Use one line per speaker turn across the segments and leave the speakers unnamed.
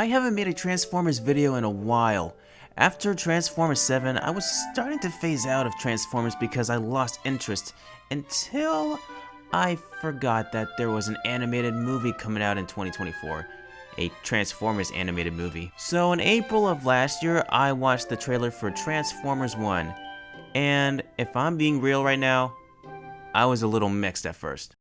I haven't made a Transformers video in a while. After Transformers 7, I was starting to phase out of Transformers because I lost interest until I forgot that there was an animated movie coming out in 2024. A Transformers animated movie. So in April of last year, I watched the trailer for Transformers 1. And if I'm being real right now, I was a little mixed at first.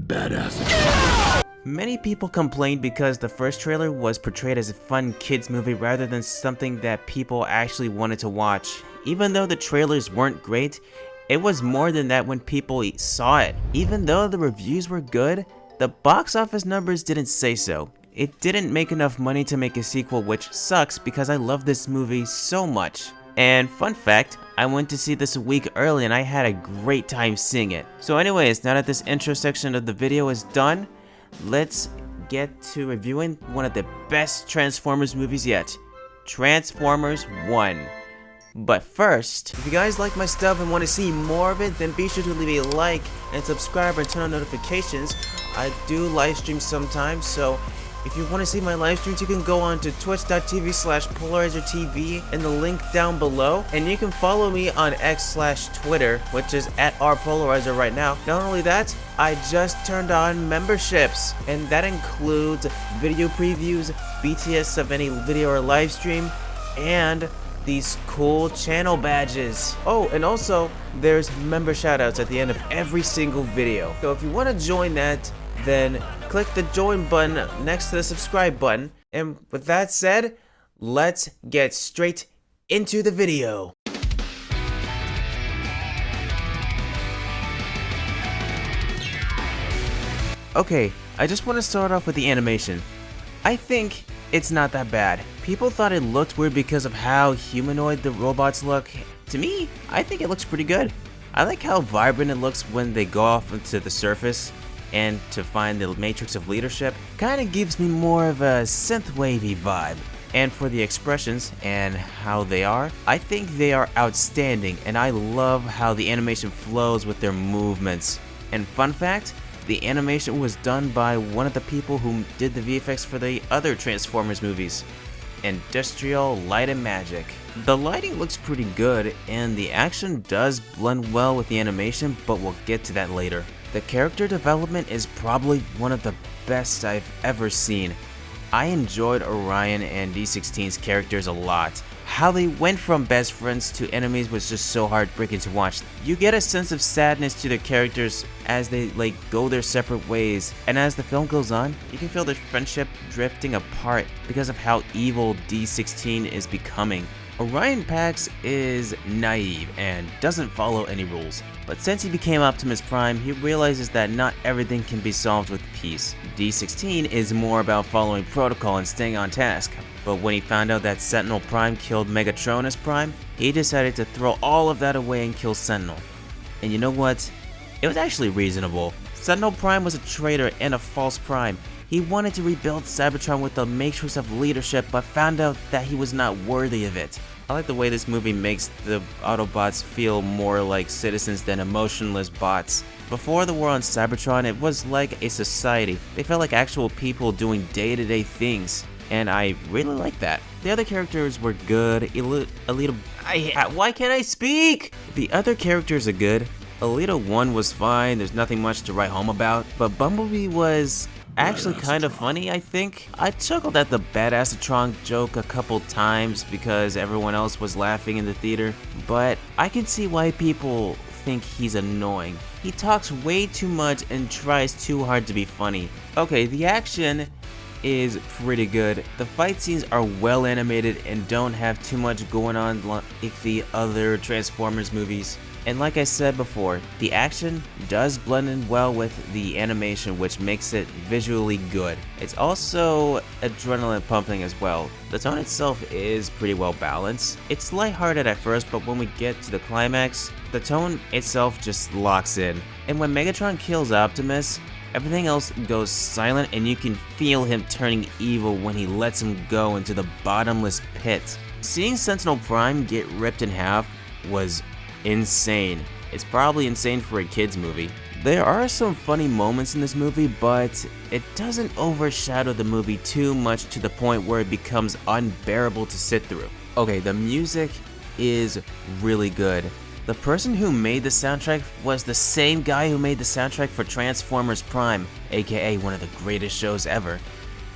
Badass.
Many people complained because the first trailer was portrayed as a fun kids movie rather than something that people actually wanted to watch. Even though the trailers weren't great, it was more than that when people saw it. Even though the reviews were good, the box office numbers didn't say so. It didn't make enough money to make a sequel, which sucks because I love this movie so much. And fun fact, I went to see this a week early and I had a great time seeing it. So anyways, now that this intro section of the video is done, let's get to reviewing one of the best Transformers movies yet, Transformers 1. But first, if you guys like my stuff and want to see more of it, then be sure to leave a like and subscribe and turn on notifications. I do live stream sometimes, so if you want to see my live streams, you can go on to twitch.tv/PolariZerTV in the link down below. And you can follow me on X/Twitter, which is at @rpolarizer right now. Not only that, I just turned on memberships, and that includes video previews, BTS of any video or live stream, and these cool channel badges. Oh, and also, there's member shoutouts at the end of every single video. So if you want to join that, then click the join button next to the subscribe button. And with that said, let's get straight into the video. Okay, I just want to start off with the animation. I think it's not that bad. People thought it looked weird because of how humanoid the robots look. To me, I think it looks pretty good. I like how vibrant it looks when they go off into the surface and to find the matrix of leadership. Kinda gives me more of a synth-wavy vibe. And for the expressions and how they are, I think they are outstanding, and I love how the animation flows with their movements. And fun fact, the animation was done by one of the people who did the VFX for the other Transformers movies, Industrial Light and Magic. The lighting looks pretty good, and the action does blend well with the animation, but we'll get to that later. The character development is probably one of the best I've ever seen. I enjoyed Orion and D16's characters a lot. How they went from best friends to enemies was just so heartbreaking to watch. You get a sense of sadness to their characters as they go their separate ways, and as the film goes on, you can feel their friendship drifting apart because of how evil D16 is becoming. Orion Pax is naive and doesn't follow any rules, but since he became Optimus Prime, he realizes that not everything can be solved with peace. D16 is more about following protocol and staying on task, but when he found out that Sentinel Prime killed Megatronus Prime, he decided to throw all of that away and kill Sentinel. And you know what? It was actually reasonable. Sentinel Prime was a traitor and a false prime. He wanted to rebuild Cybertron with the matrix of leadership, but found out that he was not worthy of it. I like the way this movie makes the Autobots feel more like citizens than emotionless bots. Before the war on Cybertron, it was like a society. They felt like actual people doing day-to-day things, and I really like that. The other characters were good. Why can't I speak? The other characters are good. Alita 1 was fine, there's nothing much to write home about, but Bumblebee was actually kind of funny, I think. I chuckled at the Badassatron joke a couple times because everyone else was laughing in the theater, but I can see why people think he's annoying. He talks way too much and tries too hard to be funny. Okay, the action is pretty good. The fight scenes are well animated and don't have too much going on like the other Transformers movies. And like I said before, the action does blend in well with the animation, which makes it visually good. It's also adrenaline pumping as well. The tone itself is pretty well balanced. It's lighthearted at first, but when we get to the climax, the tone itself just locks in. And when Megatron kills Optimus, everything else goes silent and you can feel him turning evil when he lets him go into the bottomless pit. Seeing Sentinel Prime get ripped in half was insane. It's probably insane for a kids movie. There are some funny moments in this movie, but it doesn't overshadow the movie too much to the point where it becomes unbearable to sit through. Okay, the music is really good. The person who made the soundtrack was the same guy who made the soundtrack for Transformers Prime, aka one of the greatest shows ever.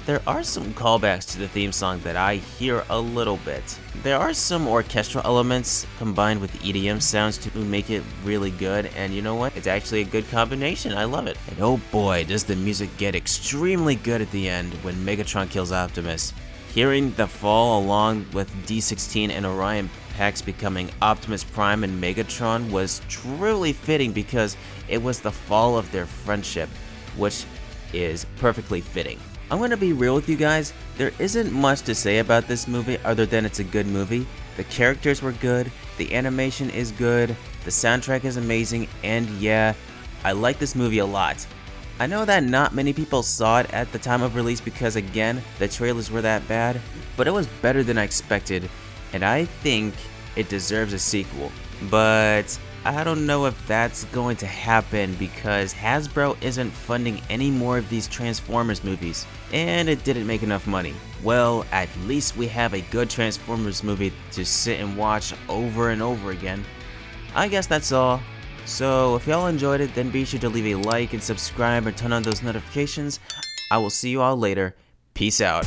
There are some callbacks to the theme song that I hear a little bit. There are some orchestral elements combined with EDM sounds to make it really good, and you know what? It's actually a good combination. I love it. And oh boy, does the music get extremely good at the end when Megatron kills Optimus. Hearing the fall along with D16 and Orion Pax becoming Optimus Prime and Megatron was truly fitting because it was the fall of their friendship, which is perfectly fitting. I'm gonna be real with you guys, there isn't much to say about this movie other than it's a good movie. The characters were good, the animation is good, the soundtrack is amazing, and yeah, I like this movie a lot. I know that not many people saw it at the time of release because again, the trailers were that bad, but it was better than I expected, and I think it deserves a sequel. But I don't know if that's going to happen because Hasbro isn't funding any more of these Transformers movies, and it didn't make enough money. Well, at least we have a good Transformers movie to sit and watch over and over again. I guess that's all. So if y'all enjoyed it, then be sure to leave a like and subscribe and turn on those notifications. I will see you all later. Peace out.